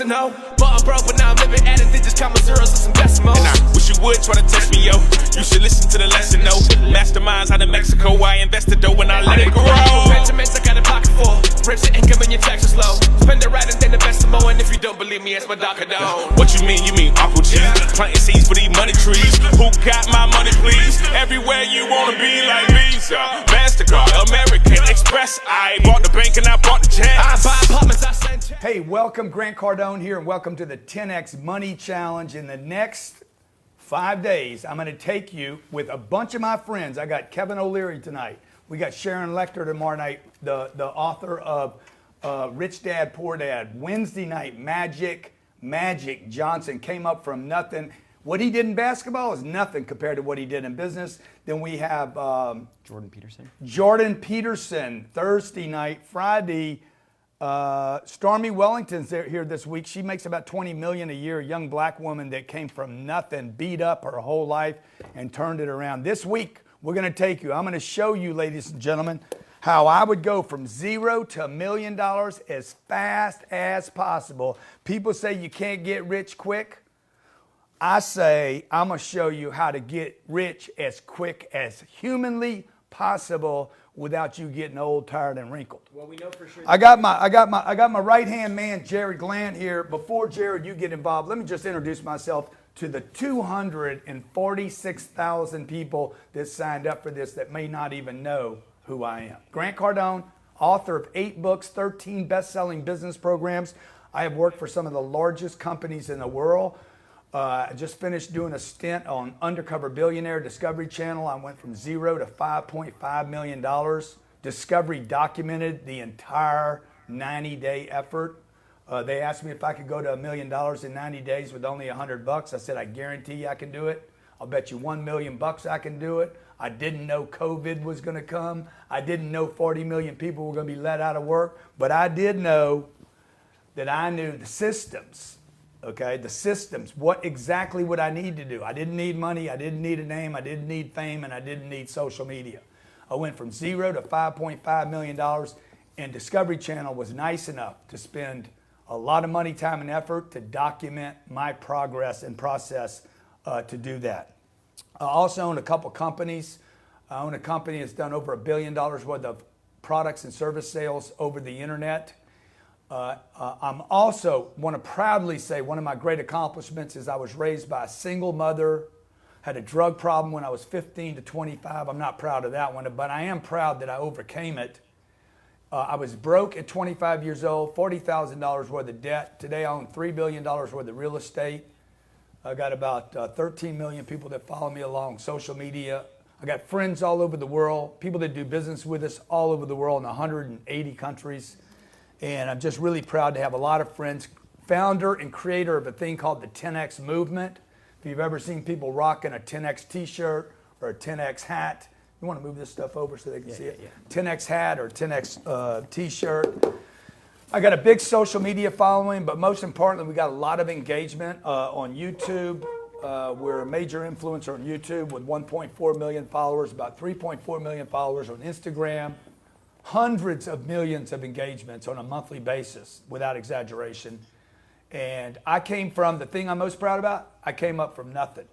know. But I'm broke, but now I'm living adding digits, comma zeros and some decimals. And I wish you would try to test me, yo. You should listen to the lesson, no. Masterminds out of Mexico, I invested dough and I let it grow. Benjamins, I got a pocket full. Raise your income and your taxes low. Spend it right and then invest some more. And if you don't believe me, ask my doctor, don't. What you mean? You mean Uncle G? Planting seeds for these money trees. Who got my money, please? Everywhere you wanna be like Visa, MasterCard, American Express. I bought the bank and I bought the jet. I buy apartments, I send checks. Hey, welcome, Grant Cardone here, and welcome to the 10X Money Challenge. In the next 5 days, I'm gonna take you with a bunch of my friends. I got Kevin O'Leary tonight. We got Sharon Lecter tomorrow night, the author of Rich Dad, Poor Dad. Wednesday night, Magic Johnson came up from nothing. What he did in basketball is nothing compared to what he did in business. Then we have Jordan Peterson, Thursday night. Friday, Stormy Wellington's here this week. She makes about $20 million a year, a young black woman that came from nothing, beat up her whole life and turned it around. This week, I'm going to show you, ladies and gentlemen, how I would go from zero to $1 million as fast as possible. People say you can't get rich quick. I say I'm going to show you how to get rich as quick as humanly possible without you getting old, tired, and wrinkled. Well, we know for sure. I got my right-hand man, Jared Glant, here. Before, Jared, you get involved, let me just introduce myself to the 246,000 people that signed up for this that may not even know who I am. Grant Cardone, author of 8 books, 13 best-selling business programs. I have worked for some of the largest companies in the world. I just finished doing a stint on Undercover Billionaire, Discovery Channel. I went from zero to $5.5 million. Discovery documented the entire 90-day effort. They asked me if I could go to $1 million in 90 days with only $100. I said, I guarantee you I can do it. I'll bet you $1 million I can do it. I didn't know COVID was going to come. I didn't know 40 million people were going to be let out of work. But I did know that I knew the systems. Okay, the systems. What exactly would I need to do? I didn't need money, I didn't need a name, I didn't need fame, and I didn't need social media. I went from zero to $5.5 million, and Discovery Channel was nice enough to spend a lot of money, time, and effort to document my progress and process to do that. I also own a couple companies. I own a company that's done over $1 billion worth of products and service sales over the internet. I'm also want to proudly say one of my great accomplishments is I was raised by a single mother, had a drug problem when I was 15 to 25. I'm not proud of that one, but I am proud that I overcame it. I was broke at 25 years old, $40,000 worth of debt. Today I own $3 billion worth of real estate. I got about 13 million people that follow me along social media. I got friends all over the world, people that do business with us all over the world in 180 countries. And I'm just really proud to have a lot of friends. Founder and creator of a thing called the 10X movement. If you've ever seen people rocking a 10X t-shirt or a 10X hat, you want to move this stuff over so they can see it? Yeah. 10X hat or 10X t-shirt. I got a big social media following, but most importantly, we got a lot of engagement on YouTube. We're a major influencer on YouTube with 1.4 million followers, about 3.4 million followers on Instagram. Hundreds of millions of engagements on a monthly basis, without exaggeration. And I came from, the thing I'm most proud about, I came up from nothing.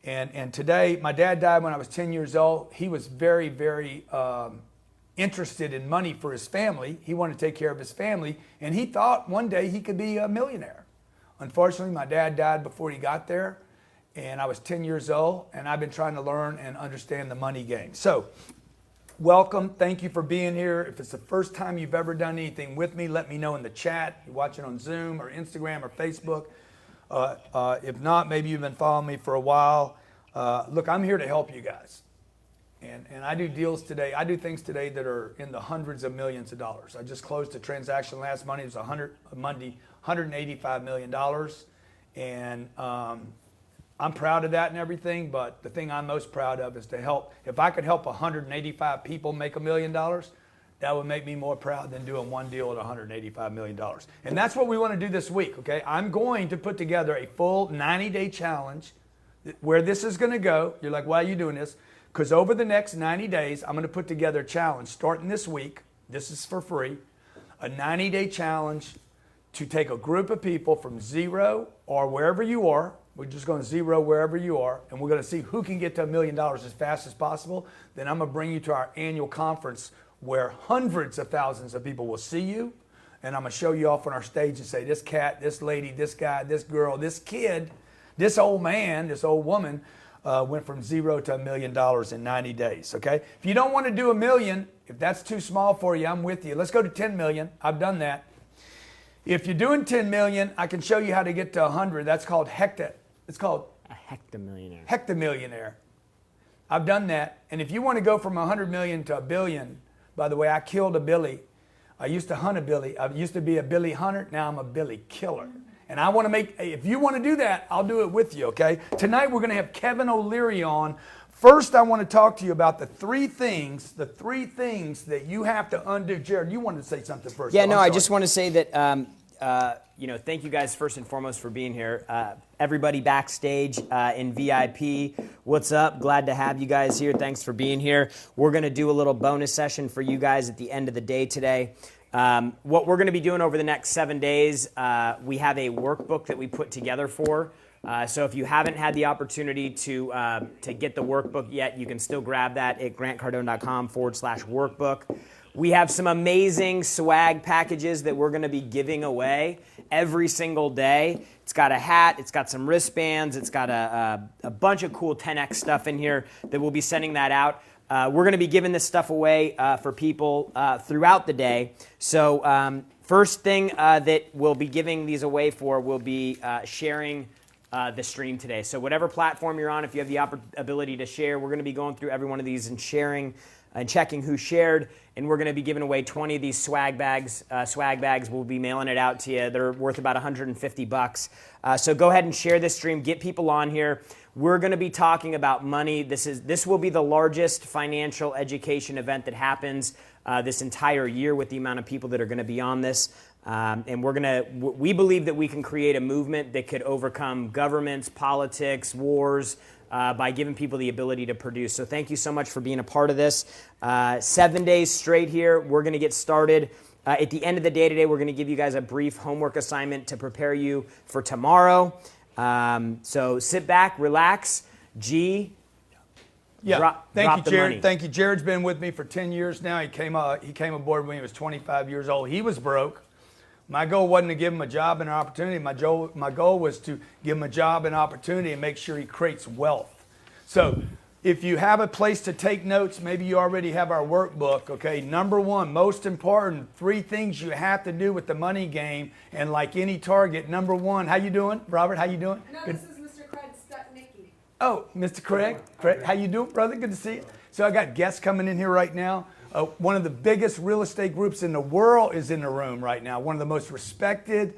And today, my dad died when I was 10 years old. He was very, very interested in money for his family. He wanted to take care of his family, and he thought one day he could be a millionaire. Unfortunately, my dad died before he got there, and I was 10 years old, and I've been trying to learn and understand the money game. So, welcome. Thank you for being here. If it's the first time you've ever done anything with me, let me know in the chat. You're watching on Zoom or Instagram or Facebook. If not, maybe you've been following me for a while. Look, I'm here to help you guys. And I do deals today. I do things today that are in the hundreds of millions of dollars. I just closed a transaction last Monday. It was Monday, $185 million. And I'm proud of that and everything, but the thing I'm most proud of is to help. If I could help 185 people make $1 million, that would make me more proud than doing one deal at $185 million. And that's what we want to do this week, okay? I'm going to put together a full 90-day challenge. Where this is going to go, you're like, why are you doing this? Because over the next 90 days, I'm going to put together a challenge starting this week. This is for free. A 90-day challenge to take a group of people from zero or wherever you are. We're just going to zero wherever you are, and we're going to see who can get to $1 million as fast as possible. Then I'm going to bring you to our annual conference where hundreds of thousands of people will see you, and I'm going to show you off on our stage and say, this cat, this lady, this guy, this girl, this kid, this old man, this old woman went from zero to $1 million in 90 days, okay? If you don't want to do $1 million, if that's too small for you, I'm with you. Let's go to 10 million. I've done that. If you're doing 10 million, I can show you how to get to 100. That's called It's called a hectamillionaire. Hectamillionaire. I've done that. And if you want to go from 100 million to $1 billion, by the way, I killed a Billy. I used to hunt a Billy. I used to be a Billy hunter. Now I'm a Billy killer. And I want to make, if you want to do that, I'll do it with you, okay? Tonight we're going to have Kevin O'Leary on. First, I want to talk to you about the three things that you have to undo. Jared, you wanted to say something first. Yeah, no, I just want to say that, thank you guys first and foremost for being here. Everybody backstage in VIP, what's up? Glad to have you guys here. Thanks for being here. We're going to do a little bonus session for you guys at the end of the day today. What we're going to be doing over the next 7 days, we have a workbook that we put together for. So if you haven't had the opportunity to get the workbook yet, you can still grab that at grantcardone.com/workbook. We have some amazing swag packages that we're going to be giving away every single day. It's got a hat, it's got some wristbands, it's got a bunch of cool 10X stuff in here that we'll be sending that out. We're going to be giving this stuff away for people throughout the day. So first thing that we'll be giving these away for will be sharing the stream today. So whatever platform you're on, if you have the ability to share, we're going to be going through every one of these and sharing and checking who shared, and we're going to be giving away 20 of these swag bags. We'll be mailing it out to you. They're worth about $150. So go ahead and share this stream. Get people on here. We're going to be talking about money. This will be the largest financial education event that happens this entire year with the amount of people that are going to be on this. And we believe that we can create a movement that could overcome governments, politics, wars, by giving people the ability to produce. So thank you so much for being a part of this. 7 days straight here. We're going to get started. At the end of the day today, we're going to give you guys a brief homework assignment to prepare you for tomorrow. So sit back, relax. Thank you, Jared. Thank you. Jared's been with me for 10 years now. He came aboard when he was 25 years old. He was broke. My goal wasn't to give him a job and an opportunity. My goal was to give him a job and opportunity and make sure he creates wealth. So if you have a place to take notes, maybe you already have our workbook, okay? Number one, most important, 3 things you have to do with the money game. And like any target, number one, how you doing? Robert, how you doing? No, Good. this is Mr. Craig Stutnicki. Oh, Mr. Craig. Craig, how you doing, brother? Good to see you. So I got guests coming in here right now. One of the biggest real estate groups in the world is in the room right now. One of the most respected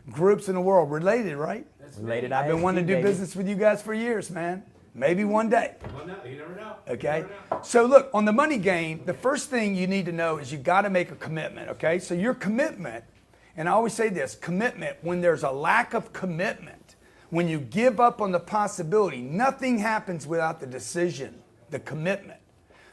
groups in the world. Related, right? Related. I've been wanting to do business with you guys for years, man. Maybe one day. Well, no, you never know. Okay? You never know. So look, on the money game, the first thing you need to know is you got to make a commitment, okay? So your commitment, and I always say this, commitment, when there's a lack of commitment, when you give up on the possibility, nothing happens without the decision, the commitment.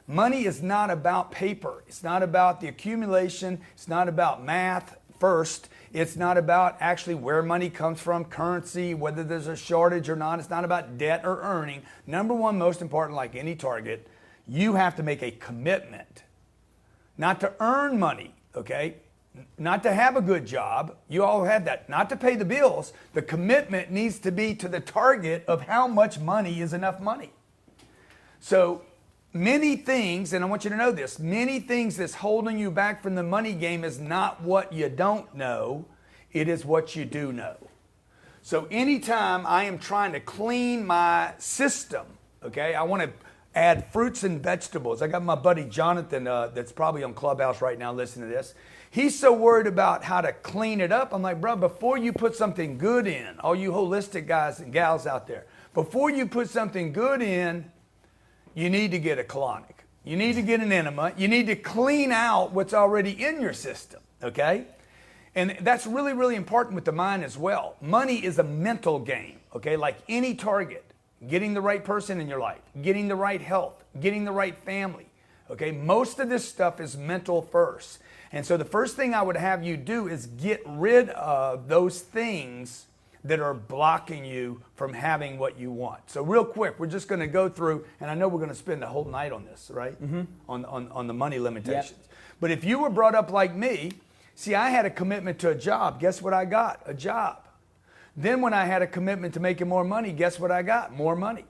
Money is not about paper. It's not about the accumulation. It's not about math first. It's not about actually where money comes from, currency, whether there's a shortage or not. It's not about debt or earning. Number one, most important, like any target, you have to make a commitment. Not to earn money, okay? Not to have a good job. You all have that. Not to pay the bills. The commitment needs to be to the target of how much money is enough money. So many things, and I want you to know this, many things that's holding you back from the money game is not what you don't know, it is what you do know. So anytime I am trying to clean my system, okay, I want to add fruits and vegetables. I got my buddy Jonathan that's probably on Clubhouse right now listening to this. He's so worried about how to clean it up. I'm like, bro, before you put something good in, all you holistic guys and gals out there, before you put something good in, you need to get a colonic. You need to get an enema. You need to clean out what's already in your system, okay? And that's really, really important with the mind as well. Money is a mental game, okay? Like any target, getting the right person in your life, getting the right health, getting the right family, okay? Most of this stuff is mental first. And so the first thing I would have you do is get rid of those things that are blocking you from having what you want. So real quick, we're just going to go through, and I know we're going to spend the whole night on this, right? On the money limitations. Yep. But if you were brought up like me, see, I had a commitment to a job. Guess what I got? A job. Then when I had a commitment to making more money, guess what I got? More money.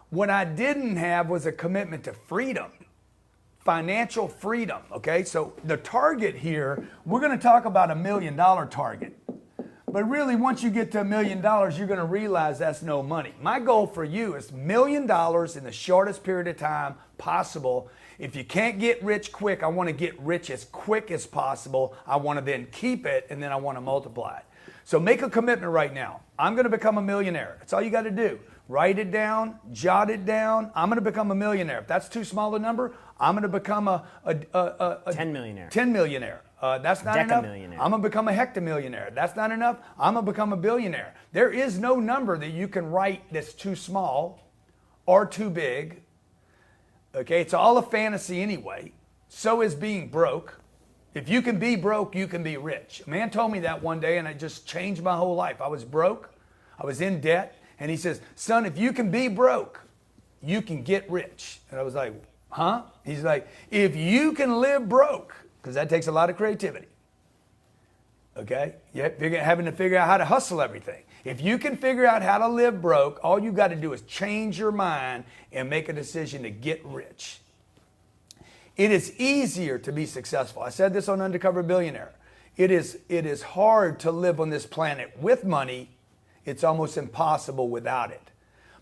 What I didn't have was a commitment to freedom, financial freedom, okay? So the target here, we're going to talk about $1 million target. But really, once you get to $1 million, you're going to realize that's no money. My goal for you is $1 million in the shortest period of time possible. If you can't get rich quick, I want to get rich as quick as possible. I want to then keep it, and then I want to multiply it. So make a commitment right now. I'm going to become a millionaire. That's all you got to do. Write it down, jot it down. I'm going to become a millionaire. If that's too small a number, I'm going to become a 10 millionaire. 10 millionaire. That's not enough. Decamillionaire. I'm going to become a hectamillionaire. That's not enough. I'm going to become a billionaire. There is no number that you can write that's too small or too big. Okay, it's all a fantasy anyway. So is being broke. If you can be broke, you can be rich. A man told me that one day, and it just changed my whole life. I was broke. I was in debt. And he says, son, if you can be broke, you can get rich. And I was like, huh? He's like, if you can live broke, because that takes a lot of creativity. Okay? You're having to figure out how to hustle everything. If you can figure out how to live broke, all you got to do is change your mind and make a decision to get rich. It is easier to be successful. I said this on Undercover Billionaire. It is hard to live on this planet with money. It's almost impossible without it.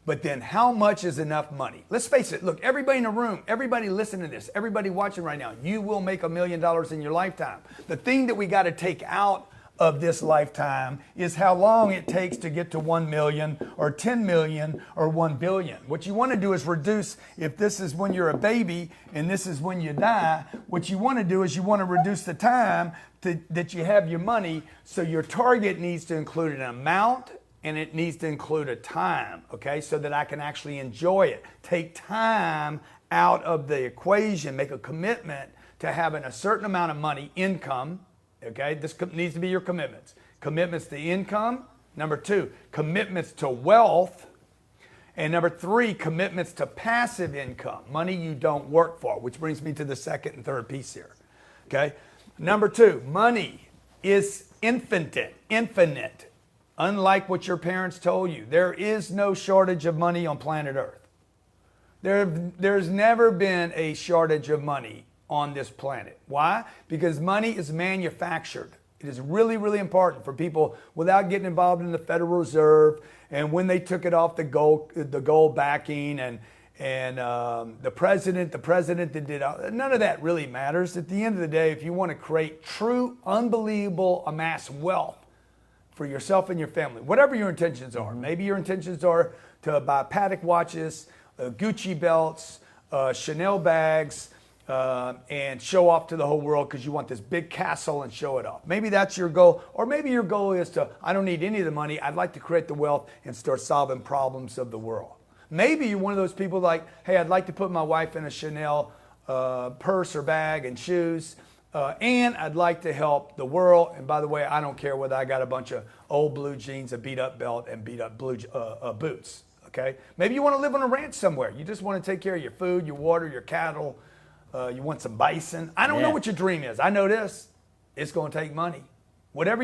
But then how much is enough money? Let's face it. Look, everybody in the room, everybody listening to this, everybody watching right now, you will make $1 million in your lifetime. The thing that we got to take out of this lifetime is how long it takes to get to 1 million or 10 million or 1 billion. What you want to do is reduce, if this is when you're a baby and this is when you die, what you want to do is you want to reduce the time that you have your money, so your target needs to include an amount and it needs to include a time, okay, so that I can actually enjoy it. Take time out of the equation, make a commitment to having a certain amount of money, income. Okay, this needs to be your commitments. Commitments to income. Number 2, commitments to wealth. And number 3, commitments to passive income, money you don't work for, which brings me to the second and third piece here. Okay, number 2, money is infinite. Unlike what your parents told you, there is no shortage of money on planet Earth. There's never been a shortage of money on this planet. Why? Because money is manufactured. It is really, really important for people without getting involved in the Federal Reserve and when they took it off the gold backing and the president that did all, none of that really matters. At the end of the day, if you want to create true, unbelievable, amass wealth for yourself and your family, whatever your intentions are. Maybe your intentions are to buy Patek watches, Gucci belts, Chanel bags, and show off to the whole world because you want this big castle and show it off. Maybe that's your goal. Or maybe your goal is to, I don't need any of the money. I'd like to create the wealth and start solving problems of the world. Maybe you're one of those people like, hey, I'd like to put my wife in a Chanel purse or bag and shoes. And I'd like to help the world. And by the way, I don't care whether I got a bunch of old blue jeans, a beat up belt, and beat up blue boots. Okay? Maybe you want to live on a ranch somewhere. You just want to take care of your food, your water, your cattle. You want some bison. I don't know what your dream is. I know this. It's going to take money. Whatever you